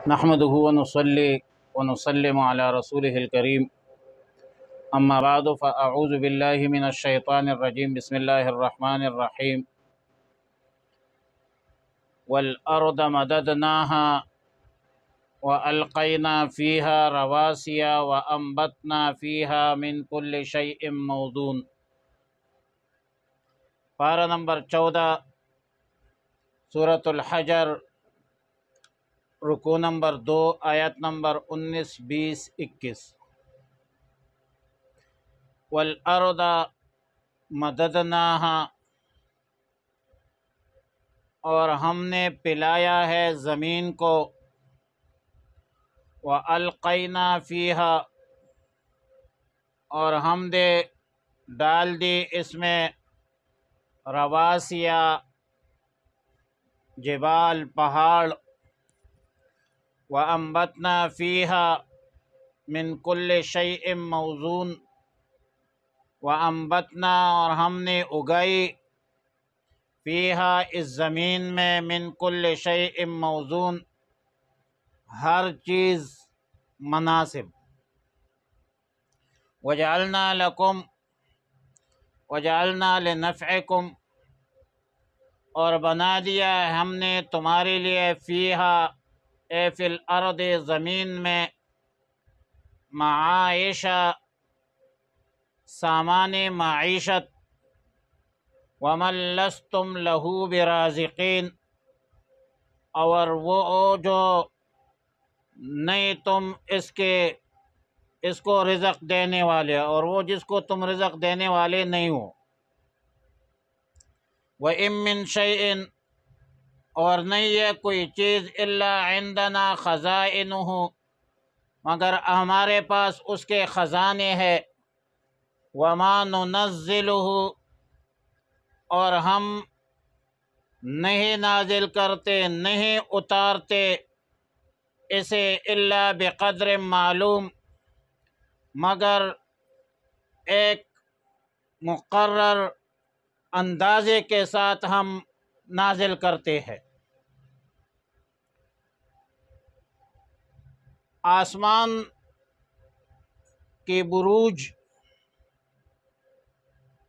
نحمده ونصلي ونسلم على رسوله الكريم أما بعد فأعوذ بالله من الشيطان الرجيم بسم الله الرحمن الرحيم والأرض مددناها وألقينا فيها رواسي وأنبتنا فيها من كل شيء موزون۔ پارہ نمبر 14 سورۃ الحجر، رکوع نمبر 2، آیت نمبر 19، 20، 21۔ والارض مددناها، اور ہم نے پلایا ہے زمین کو، والقینا فیہا، اور ہم نے ڈال دی اس میں رواسیا، جبال، پہاڑ، وانبتنا فیہا من کل شیء موزون، وانبتنا، اور ہم نے اگائی، فیہا، اس زمین میں، من کل شیء موزون، ہر چیز مناسب، وجعلنا لکم، وجعلنا لنفعکم، اور بنا دیا ہے ہم نے تمہارے لیے، فیہا، اے فی الارض، زمین میں، معائشہ، سامان معیشت، ومن لستم لہو برازقین، اور وہ جو نہیں تم اس کو رزق دینے والے، اور وہ جس کو تم رزق دینے والے نہیں ہو۔ وَإِن مِّن شَيْءٍ، اور نہیں ہے کوئی چیز، إِلَّا عِندَنَا خَزَائِنُهُ، مگر ہمارے پاس اس کے خزانے ہیں، وَمَا نُنَزِّلُهُ، اور ہم نہیں نازل کرتے، نہیں اتارتے اسے، الا بقدر معلوم، مگر ایک مقرر اندازے کے ساتھ ہم نازل کرتے ہیں۔ آسمان کی بروج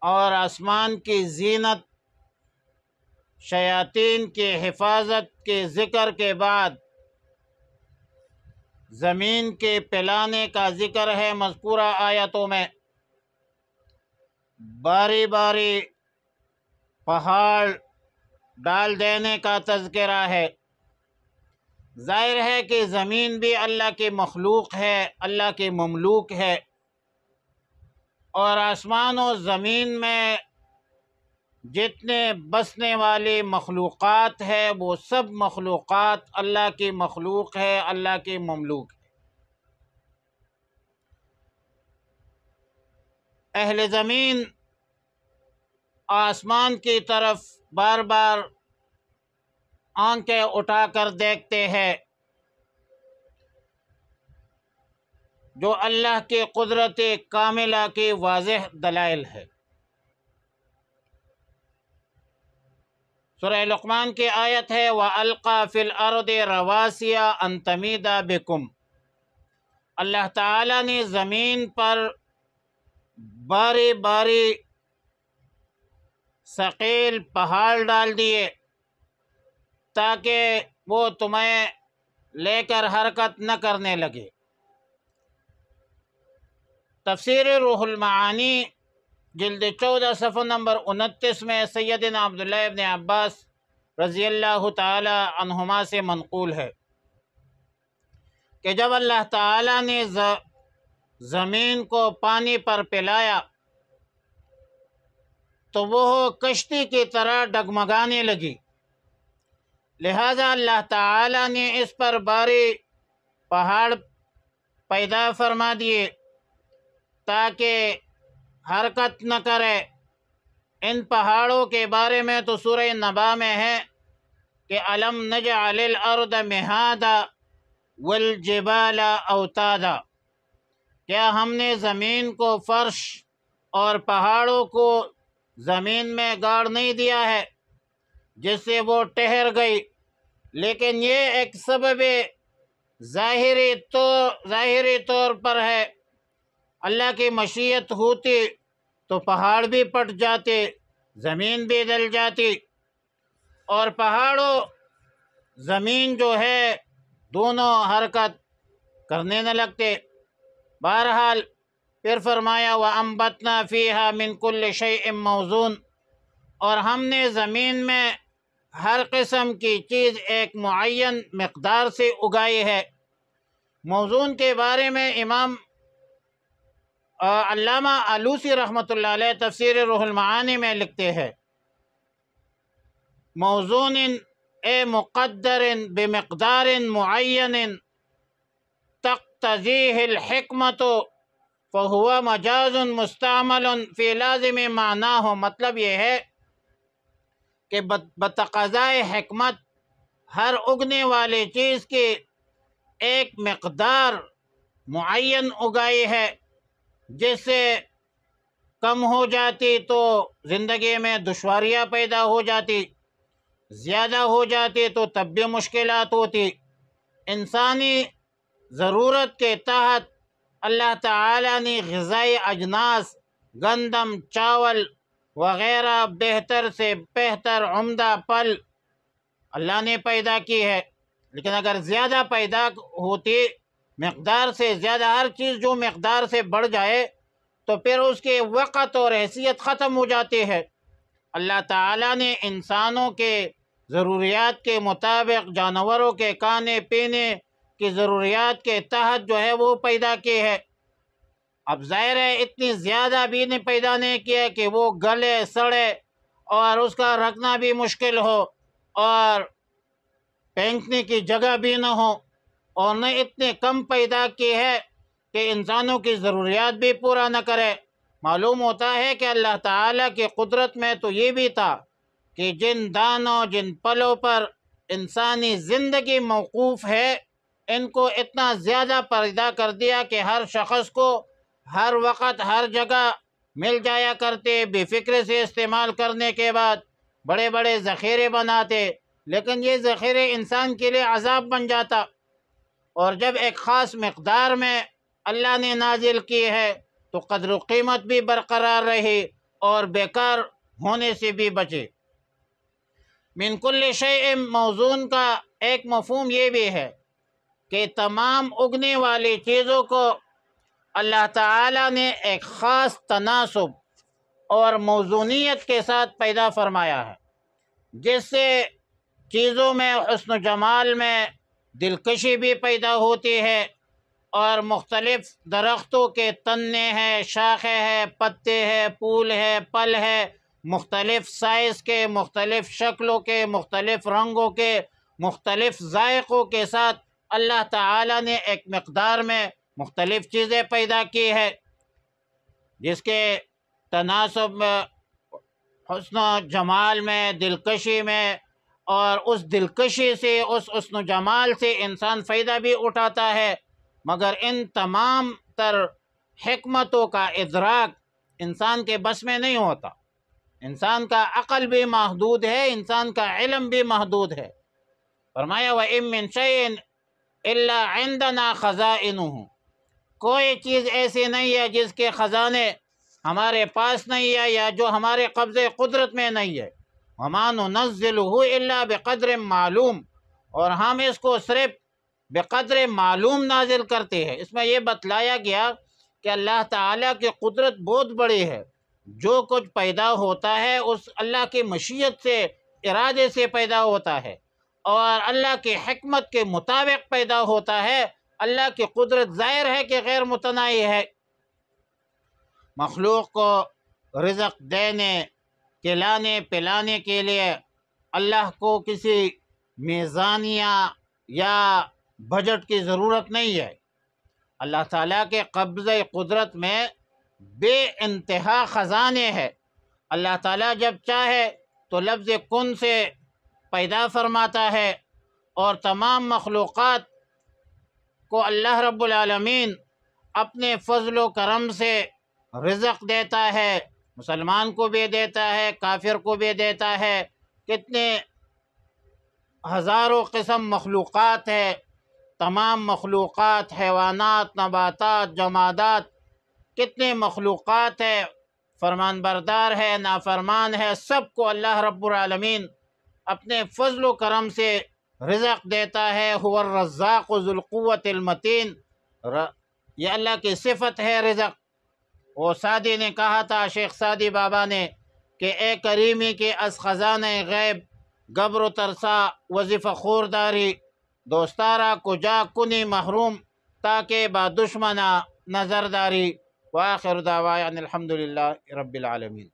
اور آسمان کی زینت، شیاطین کی حفاظت کے ذکر کے بعد زمین کے پلانے کا ذکر ہے مذکورہ آیتوں میں۔ باری باری پہاڑ ڈال دینے کا تذکرہ ہے۔ ظاہر ہے کہ زمین بھی اللہ کی مخلوق ہے، اللہ کی مملوک ہے، اور آسمان و زمین میں جتنے بسنے والی مخلوقات ہے، وہ سب مخلوقات اللہ کی مخلوق ہے، اللہ کی مملوک ہے۔ اہل زمین آسمان کی طرف بار بار آنکھیں اٹھا کر دیکھتے ہیں، جو اللہ کی قدرت کاملہ کی واضح دلائل ہے۔ سورہ لقمان کی آیت ہے، وَأَلْقَى فِي الْأَرْضِ رَوَاسِيَ أَن تَمِيدَ بِكُمْ، اللہ تعالیٰ نے زمین پر باری باری ثقیل پہاڑ ڈال دیے تاکہ وہ تمہیں لے کر حرکت نہ کرنے لگے۔ تفسیر روح المعانی جلد 14 صفحہ نمبر 29 میں سیدنا عبداللہ ابن عباس رضی اللہ تعالی عنہما سے منقول ہے کہ جب اللہ تعالی نے زمین کو پانی پر پلایا تو وہ کشتی کی طرح ڈگمگانے لگی، لہذا اللہ تعالی نے اس پر باری پہاڑ پیدا فرما دیے تاکہ حرکت نہ کرے۔ ان پہاڑوں کے بارے میں تو سورہ نبا میں ہے کہ أَلَمْ نَجْعَلِ الْأَرْضَ مِهَادًا وَالْجِبَالَ أَوْتَادًا، کیا ہم نے زمین کو فرش اور پہاڑوں کو زمین میں گاڑ نہیں دیا ہے جس سے وہ ٹھہر گئی؟ لیکن یہ ایک سبب ظاہری طور پر ہے، اللہ کی مشیت ہوتی تو پہاڑ بھی پٹ جاتے، زمین بھی دل جاتی، اور پہاڑوں زمین جو ہے دونوں حرکت کرنے نہ لگتے۔ بہرحال پھر فرمایا وَأَنبَتْنَا فِيهَا مِن كُلِّ شَيْءٍ مَوْزُونٍ، اور ہم نے زمین میں ہر قسم کی چیز ایک معین مقدار سے اگائی ہے۔ موزون کے بارے میں امام علامہ آلوسی رحمۃ اللہ علیہ تفسیر روح المعانی میں لکھتے ہیں موزون اے مقدر بمقدار معین تقتضیہ الحکمت فہو مجاز مستعمل فی لازم معناہ، مطلب یہ ہے کہ بتقاضائے حکمت ہر اگنے والی چیز کی ایک مقدار معین اگائی ہے، جس سے کم ہو جاتی تو زندگی میں دشواریاں پیدا ہو جاتی، زیادہ ہو جاتی تو تب بھی مشکلات ہوتی۔ انسانی ضرورت کے تحت اللہ تعالیٰ نے غذائی اجناس گندم، چاول وغیرہ بہتر سے بہتر عمدہ پھل اللہ نے پیدا کی ہے، لیکن اگر زیادہ پیدا ہوتی، مقدار سے زیادہ ہر چیز جو مقدار سے بڑھ جائے تو پھر اس کے وقت اور حیثیت ختم ہو جاتی ہے۔ اللہ تعالیٰ نے انسانوں کے ضروریات کے مطابق جانوروں کے کھانے پینے کی ضروریات کے تحت جو ہے وہ پیدا کی ہے۔ اب ظاہر ہے اتنی زیادہ بھی پیدا نہیں کیا کہ وہ گلے سڑے اور اس کا رکھنا بھی مشکل ہو اور پھینکنے کی جگہ بھی نہ ہو، اور نہ اتنے کم پیدا کی ہے کہ انسانوں کی ضروریات بھی پورا نہ کرے۔ معلوم ہوتا ہے کہ اللہ تعالیٰ کی قدرت میں تو یہ بھی تھا کہ جن دانوں جن پلوں پر انسانی زندگی موقوف ہے ان کو اتنا زیادہ پیدا کر دیا کہ ہر شخص کو ہر وقت ہر جگہ مل جایا کرتے، بے فکر سے استعمال کرنے کے بعد بڑے بڑے ذخیرے بناتے، لیکن یہ ذخیرے انسان کے لیے عذاب بن جاتا، اور جب ایک خاص مقدار میں اللہ نے نازل کی ہے تو قدر و قیمت بھی برقرار رہی اور بیکار ہونے سے بھی بچے۔ من کل شیء موزون کا ایک مفہوم یہ بھی ہے کہ تمام اگنے والی چیزوں کو اللہ تعالیٰ نے ایک خاص تناسب اور موزونیت کے ساتھ پیدا فرمایا ہے، جس سے چیزوں میں حسن و جمال میں دلکشی بھی پیدا ہوتی ہے، اور مختلف درختوں کے تنے ہیں، شاخیں ہیں، پتے ہیں، پھول ہے، پھل ہے، مختلف سائز کے، مختلف شکلوں کے، مختلف رنگوں کے، مختلف ذائقوں کے ساتھ اللہ تعالیٰ نے ایک مقدار میں مختلف چیزیں پیدا کی ہے، جس کے تناسب میں حسن و جمال میں، دلکشی میں، اور اس دلکشی سے، اس حسن و جمال سے انسان فائدہ بھی اٹھاتا ہے، مگر ان تمام تر حکمتوں کا ادراک انسان کے بس میں نہیں ہوتا۔ انسان کا عقل بھی محدود ہے، انسان کا علم بھی محدود ہے۔ فرمایا وَإِن مِّن شَيْءٍ إِلَّا عِندَنَا خَزَائِنُهُ، کوئی چیز ایسی نہیں ہے جس کے خزانے ہمارے پاس نہیں ہے یا جو ہمارے قبضے قدرت میں نہیں ہے۔ وَمَا نُنَزِّلُهُ إِلَّا بِقَدْرٍ معلوم، اور ہم اس کو صرف بقدر معلوم نازل کرتے ہیں۔ اس میں یہ بتلایا گیا کہ اللہ تعالیٰ کی قدرت بہت بڑی ہے، جو کچھ پیدا ہوتا ہے اس اللہ کی مشیت سے، ارادے سے پیدا ہوتا ہے، اور اللہ کی حکمت کے مطابق پیدا ہوتا ہے۔ اللہ کی قدرت ظاہر ہے کہ غیر متناہی ہے۔ مخلوق کو رزق دینے، کھلانے پلانے کے لیے اللہ کو کسی میزانیہ یا بجٹ کی ضرورت نہیں ہے۔ اللہ تعالیٰ کے قبضۂ قدرت میں بے انتہا خزانے ہے۔ اللہ تعالیٰ جب چاہے تو لفظ کن سے پیدا فرماتا ہے، اور تمام مخلوقات کو اللہ رب العالمین اپنے فضل و کرم سے رزق دیتا ہے، مسلمان کو بھی دیتا ہے، کافر کو بھی دیتا ہے۔ کتنے ہزاروں قسم مخلوقات ہے تمام مخلوقات، حیوانات، نباتات، جمادات، کتنے مخلوقات ہے، فرمان بردار ہے، نافرمان ہے، سب کو اللہ رب العالمین اپنے فضل و کرم سے رزق دیتا ہے۔ هو الرزاق ذو القوت المتین، یہ اللہ کی صفت ہے رزق۔ وہ سعدی نے کہا تھا، شیخ سعدی بابا نے، کہ اے کریمی کے از خزانہ غیب گبر و ترسا وظیفہ خورداری، دوستارا کجا کنی محروم تاکہ با دشمنا نظرداری۔ وآخر دعوانا الحمدللہ رب العالمین۔